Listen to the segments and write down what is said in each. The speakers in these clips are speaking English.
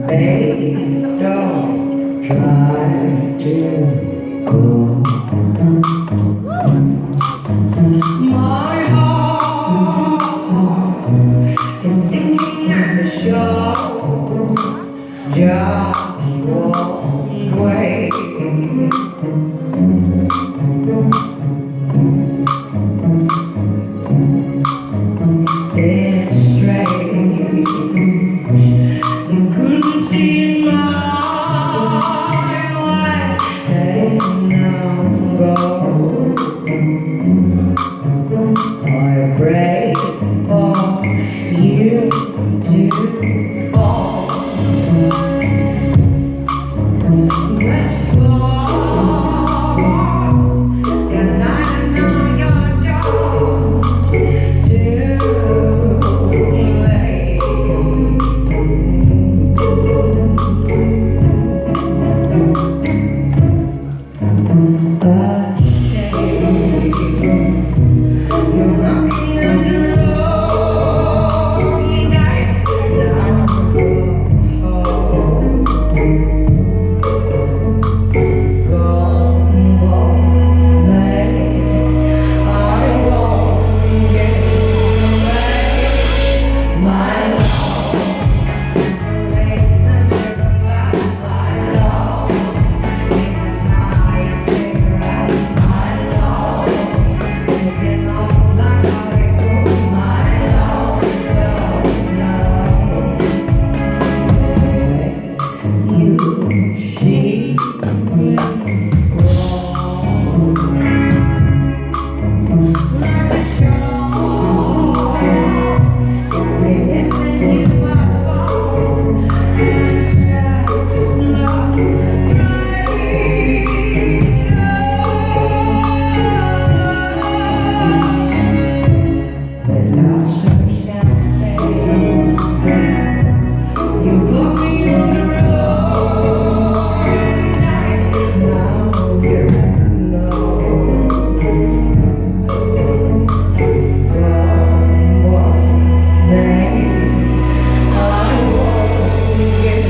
Baby, don't try to go. My heart is sticking at the shore. Just walk away. It's strange. You couldn't see in my way. Hey, now go. I pray for you to fall. Get slow, 'cause I know your job's too late. A shame. You're knocking at the wrong night. Now go home. Gone won't make. I won't get away. My love makes such a glass. My love makes us high and cigarettes. My love thinking all night how it goes. My love, you see me grow like a shark. Baby, when you are gone, instead of without some champagne, you got me on the road night. Now you know. Gone one night. I won't give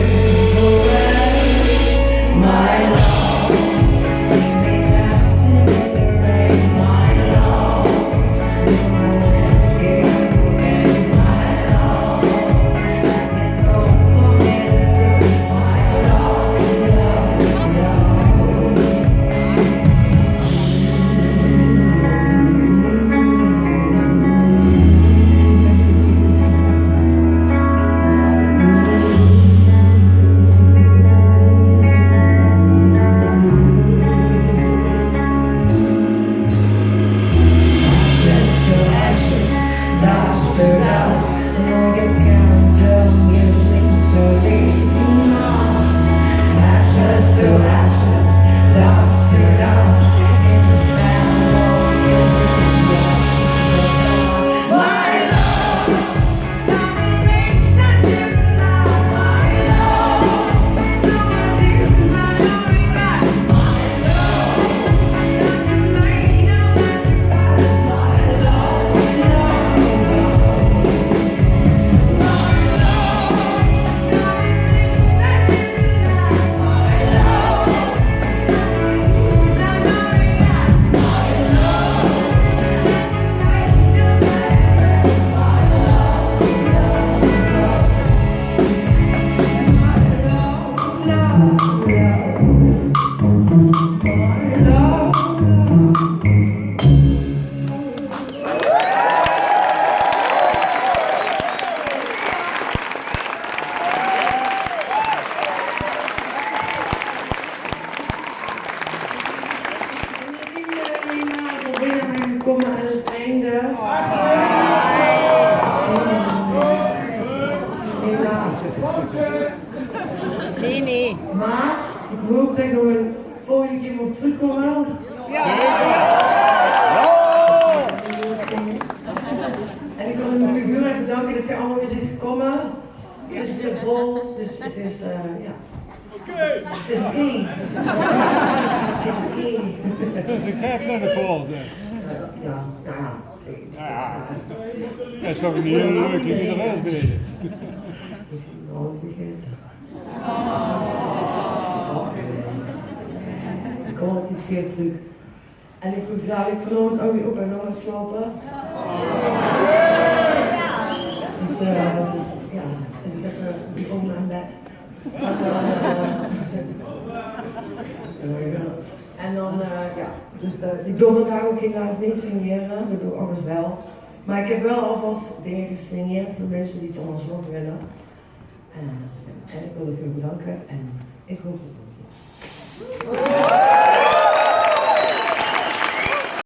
away. My love, see me dancing in the rain. My love, you always give away. My love, I can go forget. My love, ashes to ashes, dust to dust. No, you can't use me so deep. No. Ashes to ashes, dust to dust. In the span of your my love, dominates and you love. My love, no abuse and no regret. My love, doesn't make no matter what. My love, we komen aan het einde. Helaas. Nee. Maar ik hoop dat ik nog een volgende keer mag terugkomen. En ik wil u natuurlijk heel erg bedanken dat je allemaal weer zit gekomen. Het is weer vol, dus het is ja. Het is oké. Het is oké. Ik krijg naar de volgende. Ja. Dat is toch een hele leuke iedereen bezig. Is het nooit vergeten. Ik kon het niet geen truc. En ik moet dadelijk vanavond ook weer op en nog eens slapen. Dus ja, en dus even die om naar bed. En dan, ja, dus ik doe vandaag ook helaas niet signeren, dat doe ik anders wel. Maar ik heb wel alvast dingen gesigneerd voor mensen die het dan alsnog willen. En ik wil u bedanken en ik hoop dat het goed is.